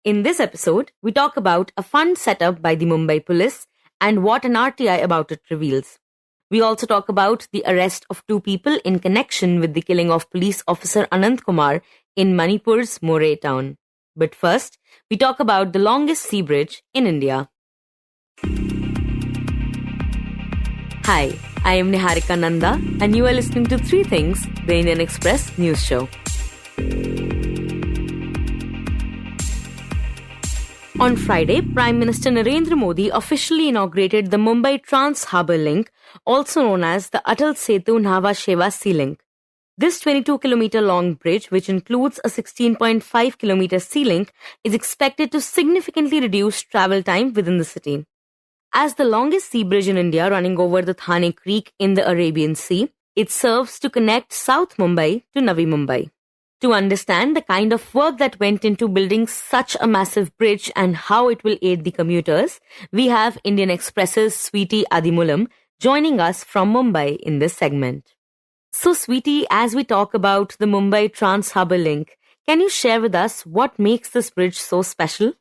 In this episode, we talk about a fund set up by the Mumbai Police and what an RTI about it reveals. We also talk about the arrest of two people in connection with the killing of police officer Anand Kumar in Manipur's Moreh town. But first, we talk about the longest sea bridge in India. Hi, I am Niharika Nanda and you are listening to Three Things, the Indian Express news show. On Friday, Prime Minister Narendra Modi officially inaugurated the Mumbai Trans Harbour Link, also known as the Atal Setu Nhava Sheva Sea Link. This 22-kilometer long bridge, which includes a 16.5-kilometer sea link, is expected to significantly reduce travel time within the city. As the longest sea bridge in India running over the Thane Creek in the Arabian Sea, it serves to connect South Mumbai to Navi Mumbai. To understand the kind of work that went into building such a massive bridge and how it will aid the commuters, we have Indian Express's Sweety Adimulam joining us from Mumbai in this segment. So Sweety, as we talk about the Mumbai Trans Harbour Link, can you share with us what makes this bridge so special?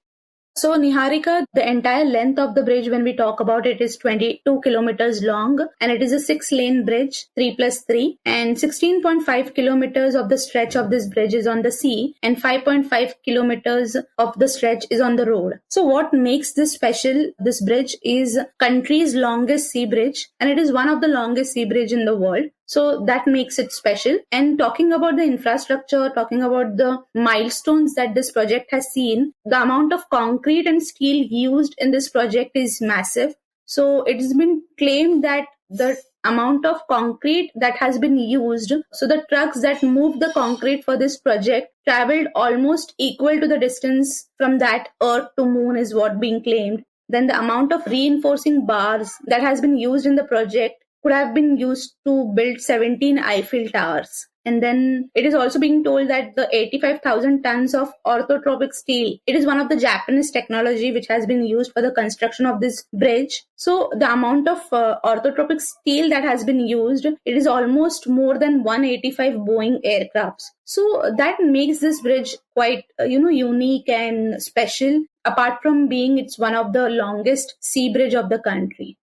So Niharika, the entire length of the bridge when we talk about it is 22 kilometers long and it is a 6-lane bridge, 3+3, and 16.5 kilometers of the stretch of this bridge is on the sea and 5.5 kilometers of the stretch is on the road. So what makes this special, this bridge is country's longest sea bridge and it is one of the longest sea bridge in the world. So that makes it special. And talking about the infrastructure, talking about the milestones that this project has seen, the amount of concrete and steel used in this project is massive. So it has been claimed that the amount of concrete that has been used, so the trucks that moved the concrete for this project traveled almost equal to the distance from that Earth to Moon is what being claimed. Then the amount of reinforcing bars that has been used in the project could have been used to build 17 Eiffel Towers. And then it is also being told that the 85,000 tons of orthotropic steel, it is one of the Japanese technology which has been used for the construction of this bridge. So the amount of orthotropic steel that has been used, it is almost more than 185 Boeing aircrafts. So that makes this bridge quite, unique and special, apart from being it's one of the longest sea bridge of the country.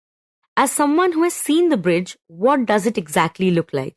As someone who has seen the bridge, what does it exactly look like?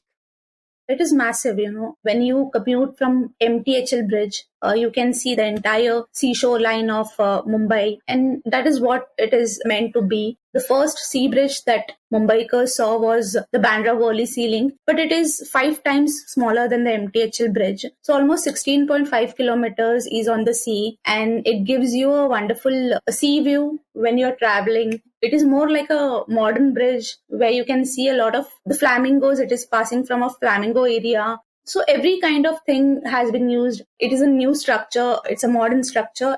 It is massive, When you commute from MTHL bridge, you can see the entire seashore line of Mumbai. And that is what it is meant to be. The first sea bridge that Mumbaikars saw was the Bandra Worli Sea Link, but it is 5 times smaller than the MTHL bridge. So almost 16.5 kilometers is on the sea and it gives you a wonderful sea view when you're traveling. It is more like a modern bridge where you can see a lot of the flamingos. It is passing from a flamingo area. So every kind of thing has been used. It is a new structure. It's a modern structure.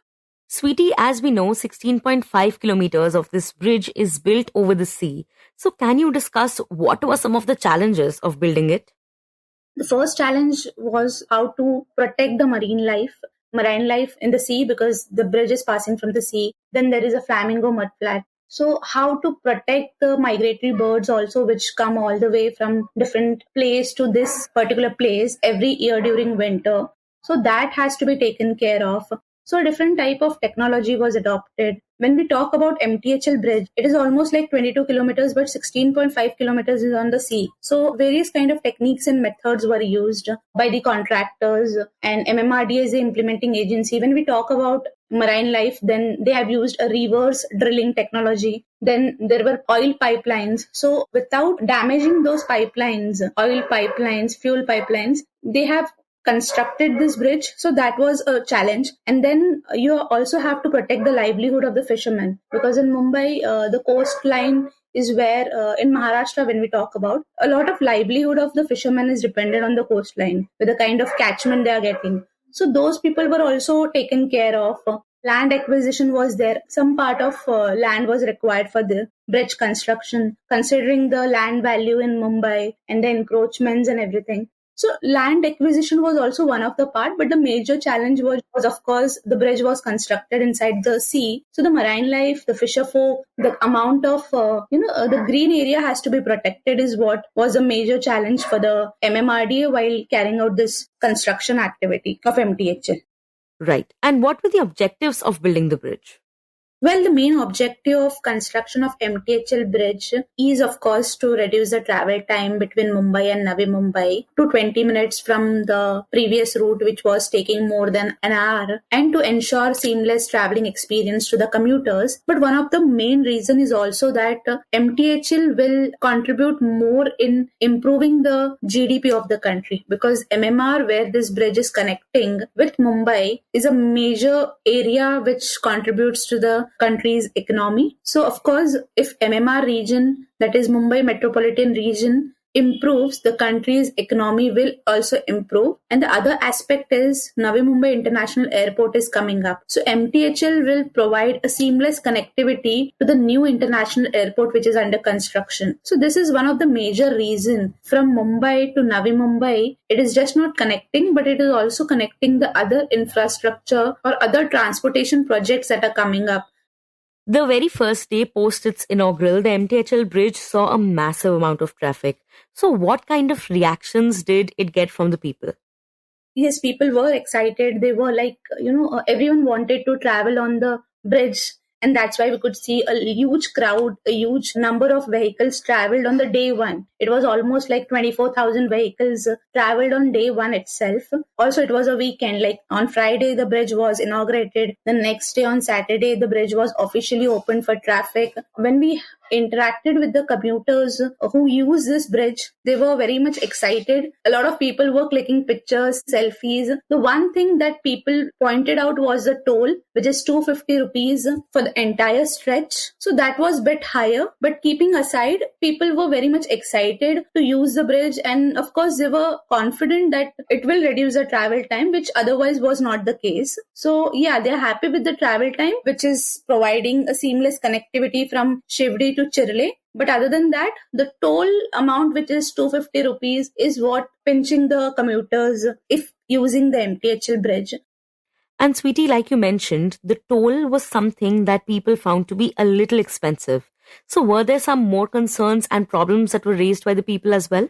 Sweety, as we know, 16.5 kilometers of this bridge is built over the sea. So can you discuss what were some of the challenges of building it? The first challenge was how to protect the marine life in the sea because the bridge is passing from the sea. Then there is a flamingo mudflat. So how to protect the migratory birds also which come all the way from different place to this particular place every year during winter. So that has to be taken care of. So a different type of technology was adopted. When we talk about MTHL bridge, it is almost like 22 kilometers, but 16.5 kilometers is on the sea. So various kind of techniques and methods were used by the contractors and MMRDA is the implementing agency. When we talk about marine life, then they have used a reverse drilling technology. Then there were oil pipelines. So without damaging those pipelines, oil pipelines, fuel pipelines, they have constructed this bridge. So that was a challenge. And then you also have to protect the livelihood of the fishermen because in Mumbai, the coastline is where in Maharashtra, when we talk about, a lot of livelihood of the fishermen is dependent on the coastline with the kind of catchment they are getting. So those people were also taken care of. Land acquisition was there. Some part of land was required for the bridge construction, considering the land value in Mumbai and the encroachments and everything. So land acquisition was also one of the part, but the major challenge was of course the bridge was constructed inside the sea. So the marine life, the fisher folk, the amount of the green area has to be protected is what was a major challenge for the MMRDA while carrying out this construction activity of MTHL. Right. And what were the objectives of building the bridge? Well, the main objective of construction of MTHL bridge is, of course, to reduce the travel time between Mumbai and Navi Mumbai to 20 minutes from the previous route, which was taking more than an hour, and to ensure seamless traveling experience to the commuters. But one of the main reason is also that MTHL will contribute more in improving the GDP of the country, because MMR, where this bridge is connecting with Mumbai, is a major area which contributes to the country's economy. So, of course, if MMR region, that is Mumbai Metropolitan Region, improves, the country's economy will also improve. And the other aspect is Navi Mumbai International Airport is coming up. So MTHL will provide a seamless connectivity to the new international airport which is under construction. So this is one of the major reasons from Mumbai to Navi Mumbai. It is just not connecting, but it is also connecting the other infrastructure or other transportation projects that are coming up. The very first day post its inaugural, the MTHL bridge saw a massive amount of traffic. So what kind of reactions did it get from the people? Yes, people were excited. They were like, everyone wanted to travel on the bridge. And that's why we could see a huge crowd, a huge number of vehicles traveled on the day one. It was almost like 24,000 vehicles traveled on day one itself. Also, it was a weekend. Like on Friday, the bridge was inaugurated. The next day on Saturday, the bridge was officially opened for traffic. When we interacted with the commuters who use this bridge, they were very much excited. A lot of people were clicking pictures, selfies. The one thing that people pointed out was the toll, which is 250 rupees for the entire stretch. So that was a bit higher. But keeping aside, people were very much excited to use the bridge. And of course, they were confident that it will reduce the travel time, which otherwise was not the case. So yeah, they're happy with the travel time, which is providing a seamless connectivity from Shivdi to Chirle. But other than that, the toll amount, which is 250 rupees, is what pinching the commuters if using the MTHL bridge. And Sweety, like you mentioned, the toll was something that people found to be a little expensive. So were there some more concerns and problems that were raised by the people as well?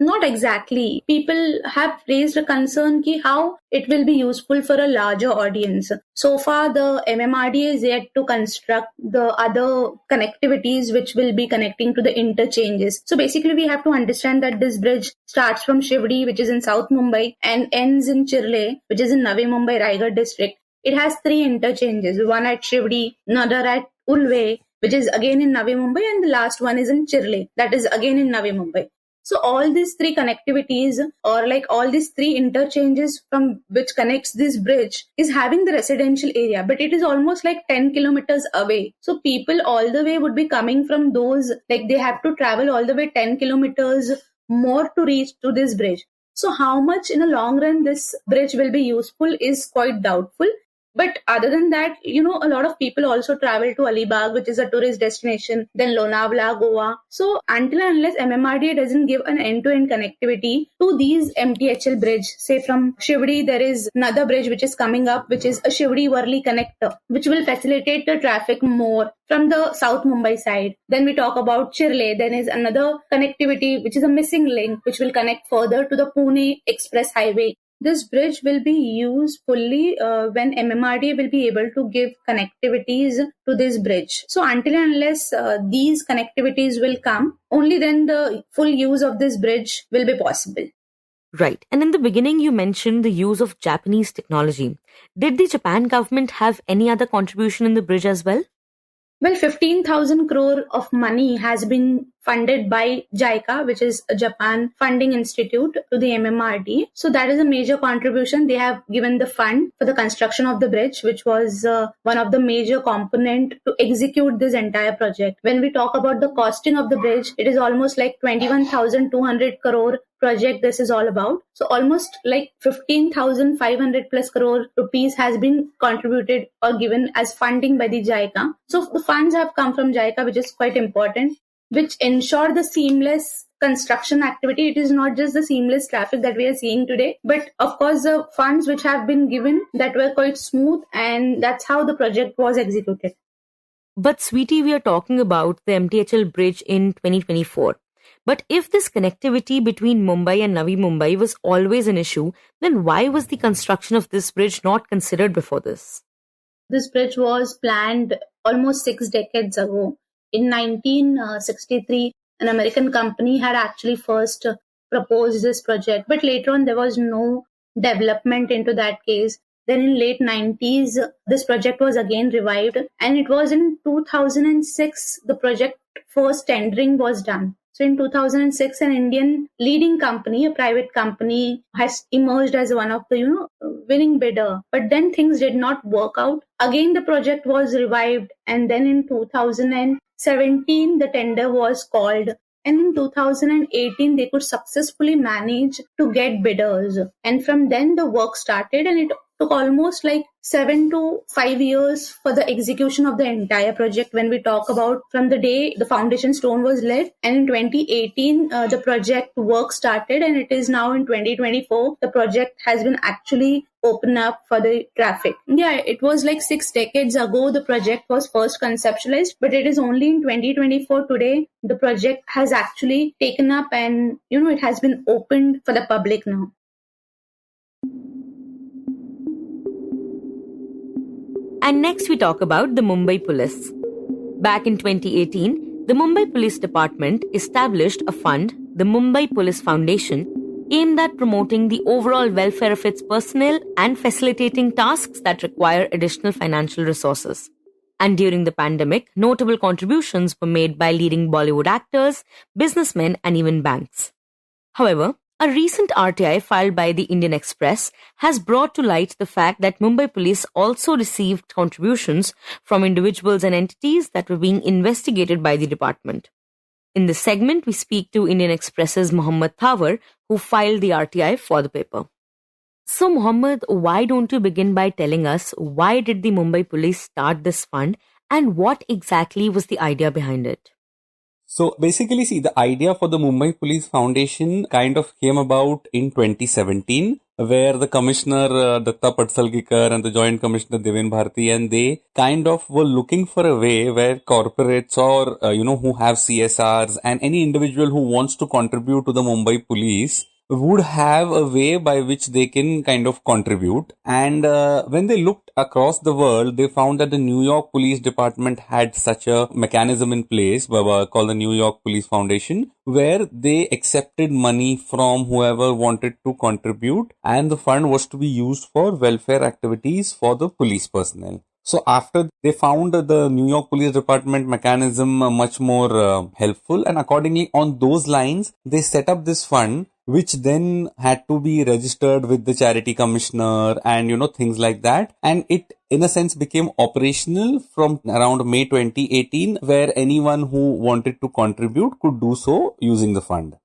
Not exactly. People have raised a concern ki how it will be useful for a larger audience. So far, the MMRDA is yet to construct the other connectivities which will be connecting to the interchanges. So basically, we have to understand that this bridge starts from Shivdi, which is in South Mumbai, and ends in Chirle, which is in Navi Mumbai, Raigad district. It has 3 interchanges, one at Shivdi, another at Ulve, which is again in Navi Mumbai, and the last one is in Chirle, that is again in Navi Mumbai. So all these 3 connectivities, or like all these 3 interchanges from which connects this bridge, is having the residential area, but it is almost like 10 kilometers away. So people all the way would be coming from those, like they have to travel all the way 10 kilometers more to reach to this bridge. So how much in the long run this bridge will be useful is quite doubtful. But other than that, a lot of people also travel to Alibag, which is a tourist destination, then Lonavala, Goa. So until and unless MMRDA doesn't give an end-to-end connectivity to these MTHL bridge, say from Shivdi, there is another bridge which is coming up, which is a Shivdi-Worli connector, which will facilitate the traffic more from the South Mumbai side. Then we talk about Chirle. Then is another connectivity, which is a missing link, which will connect further to the Pune Express Highway. This bridge will be used fully when MMRDA will be able to give connectivities to this bridge. So until and unless these connectivities will come, only then the full use of this bridge will be possible. Right. And in the beginning, you mentioned the use of Japanese technology. Did the Japan government have any other contribution in the bridge as well? Well, 15,000 crore of money has been funded by JICA, which is a Japan Funding Institute, to the MMRD. So that is a major contribution. They have given the fund for the construction of the bridge, which was one of the major component to execute this entire project. When we talk about the costing of the bridge, it is almost like 21,200 crore project this is all about. So almost like 15,500 plus crore rupees has been contributed or given as funding by the JICA. So the funds have come from JICA, which is quite important, which ensure the seamless construction activity. It is not just the seamless traffic that we are seeing today, but of course the funds which have been given that were quite smooth, and that's how the project was executed. But Sweety, we are talking about the MTHL bridge in 2024. But if this connectivity between Mumbai and Navi Mumbai was always an issue, then why was the construction of this bridge not considered before this? This bridge was planned almost 6 decades ago. In 1963, an American company had actually first proposed this project, but later on there was no development into that case. Then in late 90s, this project was again revived, and it was in 2006 the project first tendering was done. So in 2006, an Indian leading company, a private company, has emerged as one of the winning bidder. But then things did not work out. Again, the project was revived, and then in 2017, the tender was called. And in 2018, they could successfully manage to get bidders. And from then, the work started, and it took almost like 7 to 5 years for the execution of the entire project. When we talk about from the day the foundation stone was laid, and in 2018, the project work started, and it is now in 2024, the project has been actually open up for the traffic. Yeah, it was like 6 decades ago the project was first conceptualized, but it is only in 2024 today the project has actually taken up, and it has been opened for the public now. And next we talk about the Mumbai Police. Back in 2018, the Mumbai Police Department established a fund, the Mumbai Police Foundation, aimed at promoting the overall welfare of its personnel and facilitating tasks that require additional financial resources. And during the pandemic, notable contributions were made by leading Bollywood actors, businessmen, and even banks. However, a recent RTI filed by the Indian Express has brought to light the fact that Mumbai Police also received contributions from individuals and entities that were being investigated by the department. In this segment, we speak to Indian Express's Mohamed Thaver, who filed the RTI for the paper. So, Mohammed, why don't you begin by telling us why did the Mumbai Police start this fund and what exactly was the idea behind it? So basically, see, the idea for the Mumbai Police Foundation kind of came about in 2017, where the Commissioner Datta Patsalgikar and the Joint Commissioner Devin Bharti, and they kind of were looking for a way where corporates or, who have CSRs and any individual who wants to contribute to the Mumbai Police would have a way by which they can kind of contribute. And when they looked across the world, they found that the New York Police Department had such a mechanism in place called the New York Police Foundation, where they accepted money from whoever wanted to contribute, and the fund was to be used for welfare activities for the police personnel. So after they found the New York Police Department mechanism much more helpful, and accordingly on those lines, they set up this fund, which then had to be registered with the charity commissioner and, things like that. And it, in a sense, became operational from around May 2018, where anyone who wanted to contribute could do so using the fund.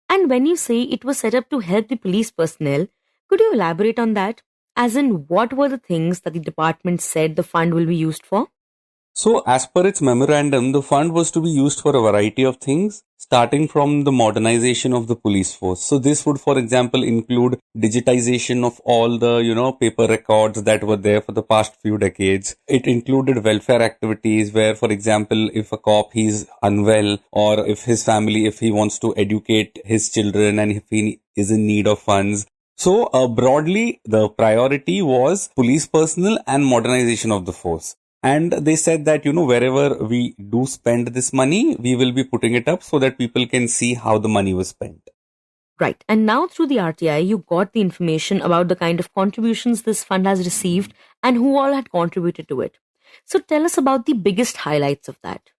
And when you say it was set up to help the police personnel, could you elaborate on that? As in, what were the things that the department said the fund will be used for? So, as per its memorandum, the fund was to be used for a variety of things, starting from the modernization of the police force. So, this would, for example, include digitization of all the, paper records that were there for the past few decades. It included welfare activities where, for example, if a cop he's unwell, or if his family, if he wants to educate his children and if he is in need of funds. So, broadly, the priority was police personnel and modernization of the force. And they said that, wherever we do spend this money, we will be putting it up so that people can see how the money was spent. Right. And now through the RTI, you got the information about the kind of contributions this fund has received and who all had contributed to it. So tell us about the biggest highlights of that.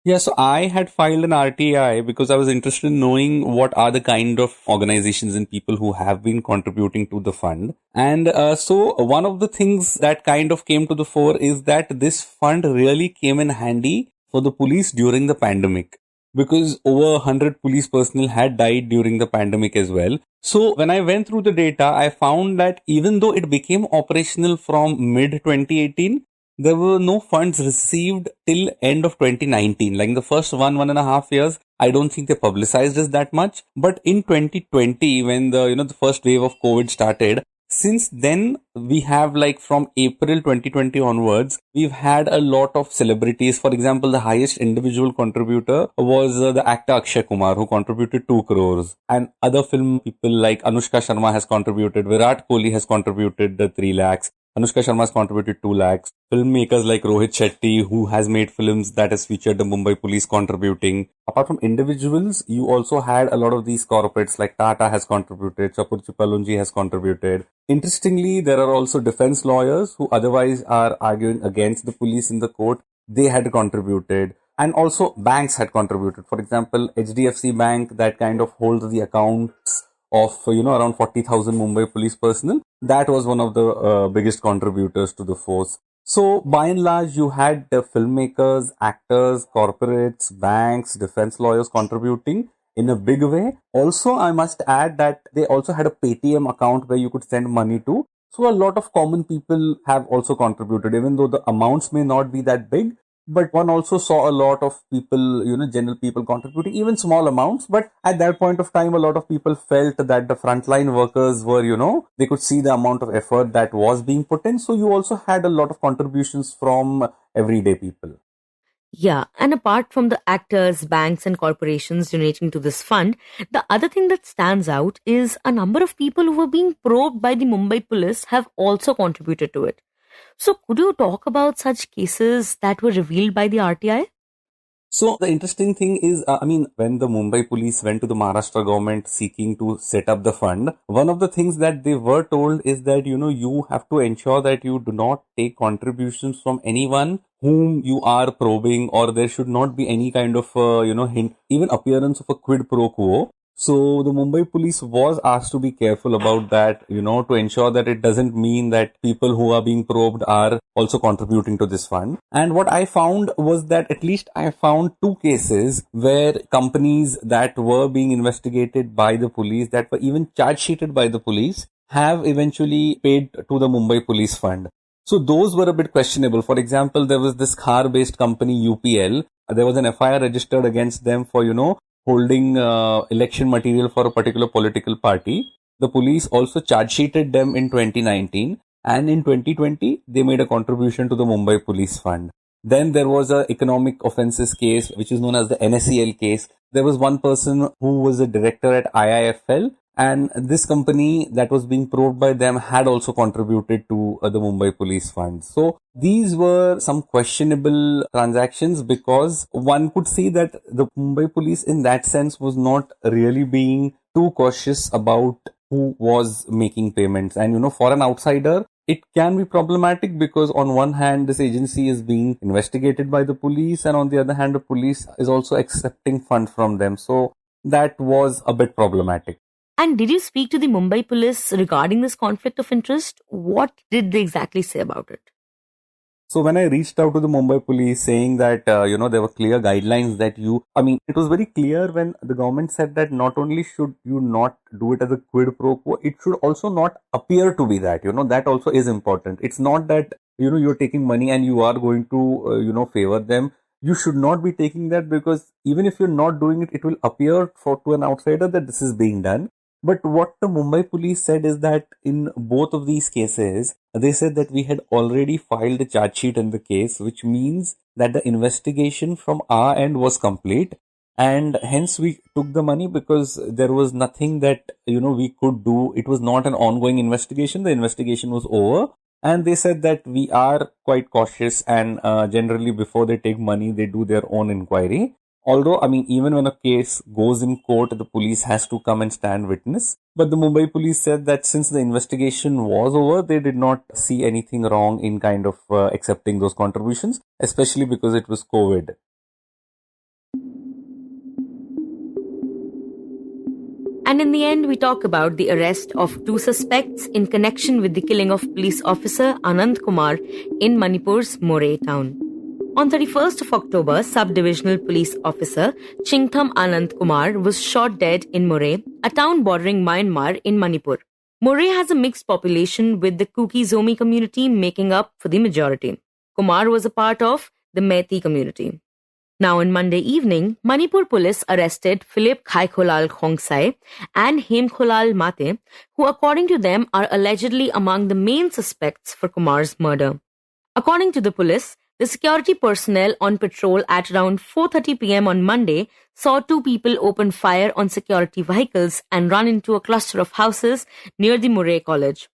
Yeah, so I had filed an RTI because I was interested in knowing what are the kind of organizations and people who have been contributing to the fund. And so one of the things that kind of came to the fore is that this fund really came in handy for the police during the pandemic, because over 100 police personnel had died during the pandemic as well. So when I went through the data, I found that even though it became operational from mid 2018, there were no funds received till end of 2019. Like in the first 1.5 years, I don't think they publicized this that much. But in 2020, when the first wave of COVID started, Since then, we have like from April 2020 onwards, we've had a lot of celebrities. For example, the highest individual contributor was the actor Akshay Kumar, who contributed 2 crores. And other film people like Anushka Sharma has contributed, Virat Kohli has contributed 3 lakhs. Anushka Sharma has contributed 2 lakhs. Filmmakers like Rohit Shetty, who has made films that has featured the Mumbai Police contributing. Apart from individuals, you also had a lot of these corporates like Tata has contributed, Chapur Chipalunji has contributed. Interestingly, there are also defense lawyers who otherwise are arguing against the police in the court. They had contributed. And also banks had contributed. For example, HDFC Bank that kind of holds the accounts of, around 40,000 Mumbai police personnel. That was one of the biggest contributors to the force. So by and large, you had the filmmakers, actors, corporates, banks, defense lawyers contributing in a big way. Also, I must add that they also had a Paytm account where you could send money to. So a lot of common people have also contributed, even though the amounts may not be that big. But one also saw a lot of people, general people contributing, even small amounts. But at that point of time, a lot of people felt that the frontline workers were, they could see the amount of effort that was being put in. So you also had a lot of contributions from everyday people. Yeah, and apart from the actors, banks, and corporations donating to this fund, the other thing that stands out is a number of people who were being probed by the Mumbai police have also contributed to it. So, could you talk about such cases that were revealed by the RTI? So the interesting thing is, when the Mumbai police went to the Maharashtra government seeking to set up the fund, one of the things that they were told is that, you have to ensure that you do not take contributions from anyone whom you are probing, or there should not be any kind of, hint, even appearance of a quid pro quo. So the Mumbai police was asked to be careful about that, to ensure that it doesn't mean that people who are being probed are also contributing to this fund. And what I found was that at least I found 2 cases where companies that were being investigated by the police, that were even charge sheeted by the police, have eventually paid to the Mumbai Police Fund. So those were a bit questionable. For example, there was this car-based company UPL. There was an FIR registered against them for, holding election material for a particular political party. The police also charge sheeted them in 2019, and in 2020 they made a contribution to the Mumbai Police Fund. Then there was a economic offences case which is known as the NSEL case. There was one person who was a director at IIFL, and this company that was being probed by them had also contributed to the Mumbai Police Fund. So these were some questionable transactions, because one could see that the Mumbai police in that sense was not really being too cautious about who was making payments. And for an outsider, it can be problematic, because on one hand, this agency is being investigated by the police, and on the other hand, the police is also accepting funds from them. So that was a bit problematic. And did you speak to the Mumbai police regarding this conflict of interest? What did they exactly say about it? So when I reached out to the Mumbai police saying that, there were clear guidelines that it was very clear when the government said that not only should you not do it as a quid pro quo, it should also not appear to be that, that also is important. It's not that, you're taking money and you are going to, favor them. You should not be taking that, because even if you're not doing it, it will appear to an outsider that this is being done. But what the Mumbai police said is that in both of these cases, they said that we had already filed a charge sheet in the case, which means that the investigation from our end was complete. And hence we took the money, because there was nothing that, we could do. It was not an ongoing investigation. The investigation was over. And they said that we are quite cautious, and generally before they take money, they do their own inquiry. Although, even when a case goes in court, the police has to come and stand witness. But the Mumbai police said that since the investigation was over, they did not see anything wrong in kind of accepting those contributions, especially because it was COVID. And in the end, we talk about the arrest of 2 suspects in connection with the killing of police officer Anand Kumar in Manipur's Moreh town. On 31st of October, Sub-Divisional Police Officer Chingtham Anand Kumar was shot dead in Moreh, a town bordering Myanmar in Manipur. Moreh has a mixed population, with the Kuki-Zomi community making up for the majority. Kumar was a part of the Meitei community. Now, on Monday evening, Manipur police arrested Philip Khaikholal Khongsai and Hemkholal Mate, who according to them are allegedly among the main suspects for Kumar's murder. According to the police, the security personnel on patrol at around 4:30 p.m. on Monday saw two people open fire on security vehicles and run into a cluster of houses near the Moreh College.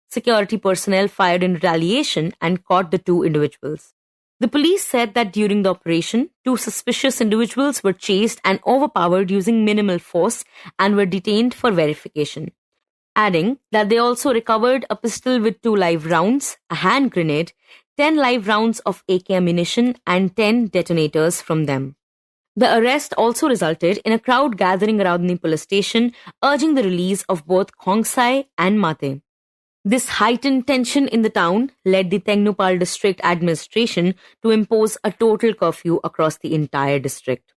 Security personnel fired in retaliation and caught the two individuals. The police said that during the operation, two suspicious individuals were chased and overpowered using minimal force and were detained for verification, adding that they also recovered a pistol with 2 live rounds, a hand grenade, 10 live rounds of AK ammunition, and 10 detonators from them. The arrest also resulted in a crowd gathering around the police station, urging the release of both Khongsai and Mate. This heightened tension in the town led the Tengnoupal district administration to impose a total curfew across the entire district.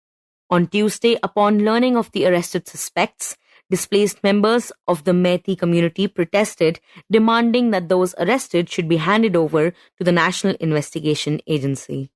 On Tuesday, upon learning of the arrested suspects, displaced members of the Methi community protested, demanding that those arrested should be handed over to the National Investigation Agency.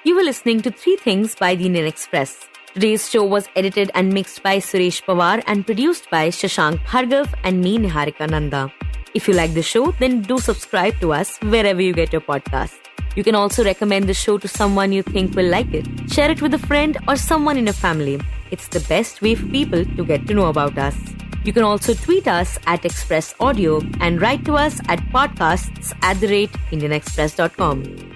You were listening to 3 Things by the Indian Express. Today's show was edited and mixed by Suresh Pawar and produced by Shashank Bhargav and me, Niharika Nanda. If you like the show, then do subscribe to us wherever you get your podcasts. You can also recommend the show to someone you think will like it. Share it with a friend or someone in your family. It's the best way for people to get to know about us. You can also tweet us at Express Audio and write to us at podcasts@indianexpress.com.